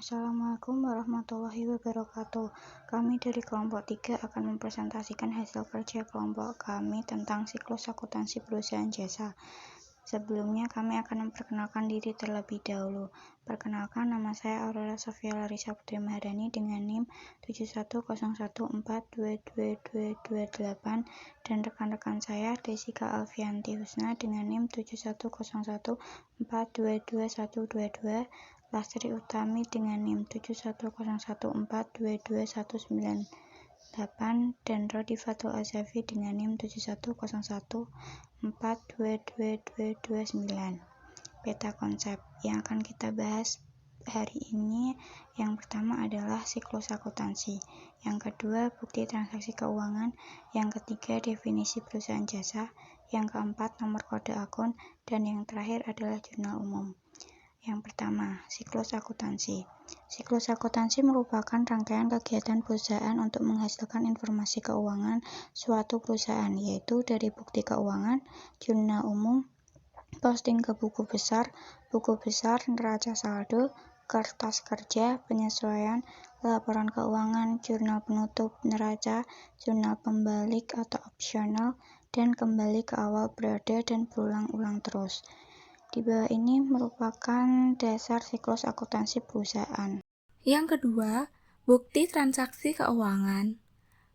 Assalamualaikum warahmatullahi wabarakatuh. Kami dari kelompok 3 akan mempresentasikan hasil kerja kelompok kami tentang siklus akuntansi perusahaan jasa. Sebelumnya kami akan memperkenalkan diri terlebih dahulu. Perkenalkan, nama saya Aurora Sofia Larissa Putri Maharani dengan NIM 7101422228 dan rekan-rekan saya Desika Alfianti Husna dengan NIM 7101422122, Lastri Utami dengan NIM 7101422198 dan Rodi Fatul Azafi dengan NIM 7101422229. Peta konsep yang akan kita bahas hari ini, yang pertama adalah siklus akuntansi, yang kedua bukti transaksi keuangan, yang ketiga definisi perusahaan jasa, yang keempat nomor kode akun, dan yang terakhir adalah jurnal umum. Yang pertama, siklus akuntansi. Siklus akuntansi merupakan rangkaian kegiatan perusahaan untuk menghasilkan informasi keuangan suatu perusahaan, yaitu dari bukti keuangan, jurnal umum, posting ke buku besar, neraca saldo, kertas kerja, penyesuaian, laporan keuangan, jurnal penutup neraca, jurnal pembalik atau opsional, dan kembali ke awal periode dan berulang-ulang terus. Di bawah ini merupakan dasar siklus akuntansi perusahaan. Yang kedua, bukti transaksi keuangan.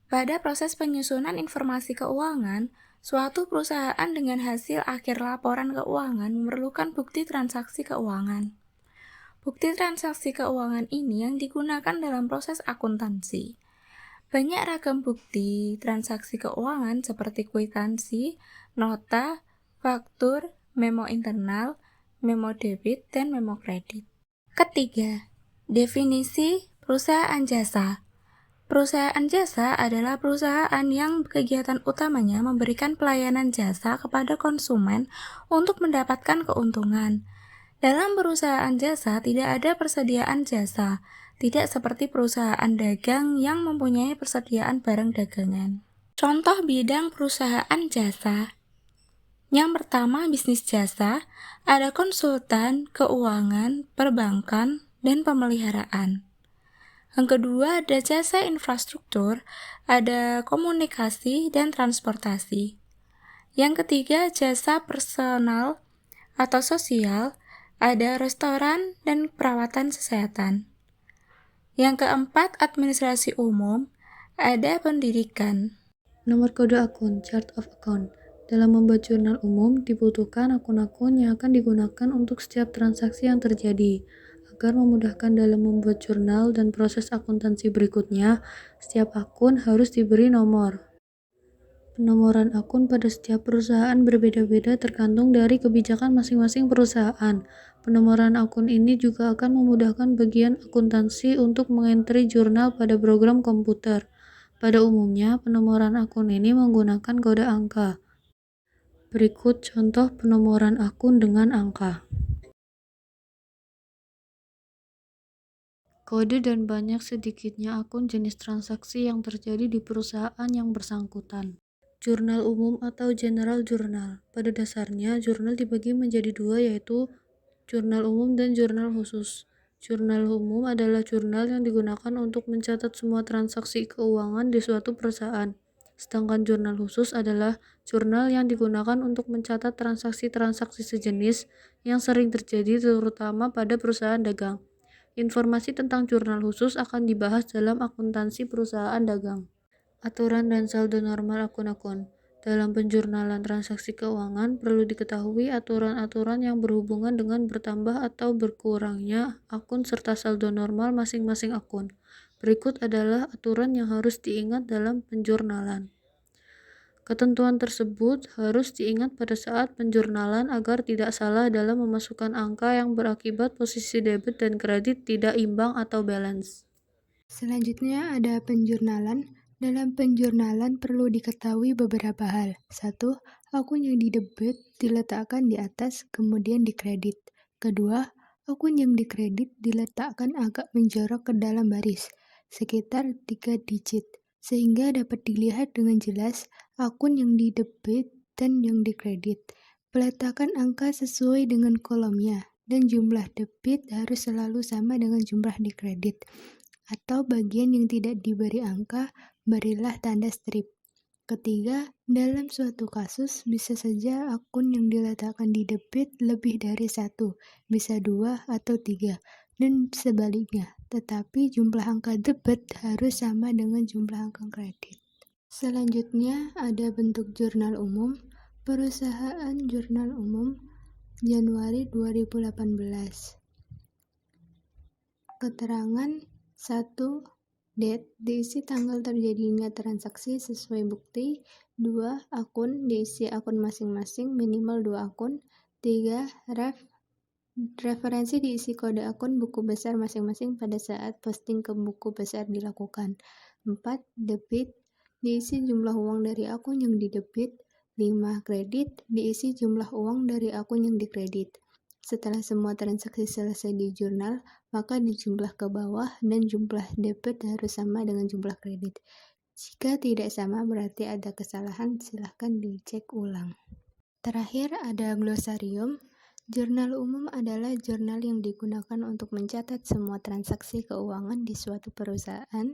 Pada proses penyusunan informasi keuangan, suatu perusahaan dengan hasil akhir laporan keuangan memerlukan bukti transaksi keuangan. Bukti transaksi keuangan ini yang digunakan dalam proses akuntansi. Banyak ragam bukti transaksi keuangan seperti kwitansi, nota, faktur, memo internal, memo debit, dan memo kredit. Ketiga, definisi perusahaan jasa. Perusahaan jasa adalah perusahaan yang kegiatan utamanya memberikan pelayanan jasa kepada konsumen untuk mendapatkan keuntungan. Dalam perusahaan jasa tidak ada persediaan jasa, tidak seperti perusahaan dagang yang mempunyai persediaan barang dagangan. Contoh bidang perusahaan jasa. Yang pertama, bisnis jasa, ada konsultan, keuangan, perbankan, dan pemeliharaan. Yang kedua, ada jasa infrastruktur, ada komunikasi dan transportasi. Yang ketiga, jasa personal atau sosial, ada restoran dan perawatan kesehatan. Yang keempat, administrasi umum, ada pendidikan. Nomor kode akun, chart of account. Dalam membuat jurnal umum, dibutuhkan akun-akun yang akan digunakan untuk setiap transaksi yang terjadi. Agar memudahkan dalam membuat jurnal dan proses akuntansi berikutnya, setiap akun harus diberi nomor. Penomoran akun pada setiap perusahaan berbeda-beda tergantung dari kebijakan masing-masing perusahaan. Penomoran akun ini juga akan memudahkan bagian akuntansi untuk mengentri jurnal pada program komputer. Pada umumnya, penomoran akun ini menggunakan kode angka. Berikut contoh penomoran akun dengan angka. Kode dan banyak sedikitnya akun jenis transaksi yang terjadi di perusahaan yang bersangkutan. Jurnal umum atau general journal. Pada dasarnya, jurnal dibagi menjadi dua, yaitu jurnal umum dan jurnal khusus. Jurnal umum adalah jurnal yang digunakan untuk mencatat semua transaksi keuangan di suatu perusahaan. Sedangkan jurnal khusus adalah jurnal yang digunakan untuk mencatat transaksi-transaksi sejenis yang sering terjadi terutama pada perusahaan dagang. Informasi tentang jurnal khusus akan dibahas dalam akuntansi perusahaan dagang. Aturan dan saldo normal akun-akun. Dalam penjurnalan transaksi keuangan, perlu diketahui aturan-aturan yang berhubungan dengan bertambah atau berkurangnya akun serta saldo normal masing-masing akun. Berikut adalah aturan yang harus diingat dalam penjurnalan. Ketentuan tersebut harus diingat pada saat penjurnalan agar tidak salah dalam memasukkan angka yang berakibat posisi debit dan kredit tidak imbang atau balance. Selanjutnya ada penjurnalan. Dalam penjurnalan perlu diketahui beberapa hal. 1. Akun yang didebit diletakkan di atas, kemudian dikredit. Kedua, akun yang dikredit diletakkan agak menjorok ke dalam baris, sekitar 3 digit, sehingga dapat dilihat dengan jelas akun yang didebit dan yang dikredit. Peletakan angka sesuai dengan kolomnya. dan jumlah debit harus selalu sama dengan jumlah dikredit. Atau bagian yang tidak diberi angka, berilah tanda strip. Ketiga, dalam suatu kasus bisa saja akun yang diletakkan di debit lebih dari satu, bisa 2 atau 3, dan sebaliknya, tetapi jumlah angka debit harus sama dengan jumlah angka kredit. Selanjutnya ada bentuk jurnal umum, perusahaan jurnal umum, Januari 2018. Keterangan 1. Date, diisi tanggal terjadinya transaksi sesuai bukti. 2. Akun, diisi akun masing-masing, minimal 2 akun. 3. Referensi, diisi kode akun buku besar masing-masing pada saat posting ke buku besar dilakukan. 4. Debit, diisi jumlah uang dari akun yang didebit. 5. Kredit, diisi jumlah uang dari akun yang dikredit. Setelah semua transaksi selesai di jurnal, maka dijumlah ke bawah dan jumlah debit harus sama dengan jumlah kredit. Jika tidak sama berarti ada kesalahan, silahkan dicek ulang. Terakhir ada glosarium. Jurnal umum adalah jurnal yang digunakan untuk mencatat semua transaksi keuangan di suatu perusahaan.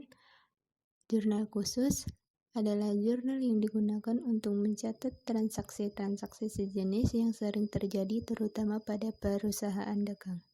Jurnal khusus adalah jurnal yang digunakan untuk mencatat transaksi-transaksi sejenis yang sering terjadi terutama pada perusahaan dagang.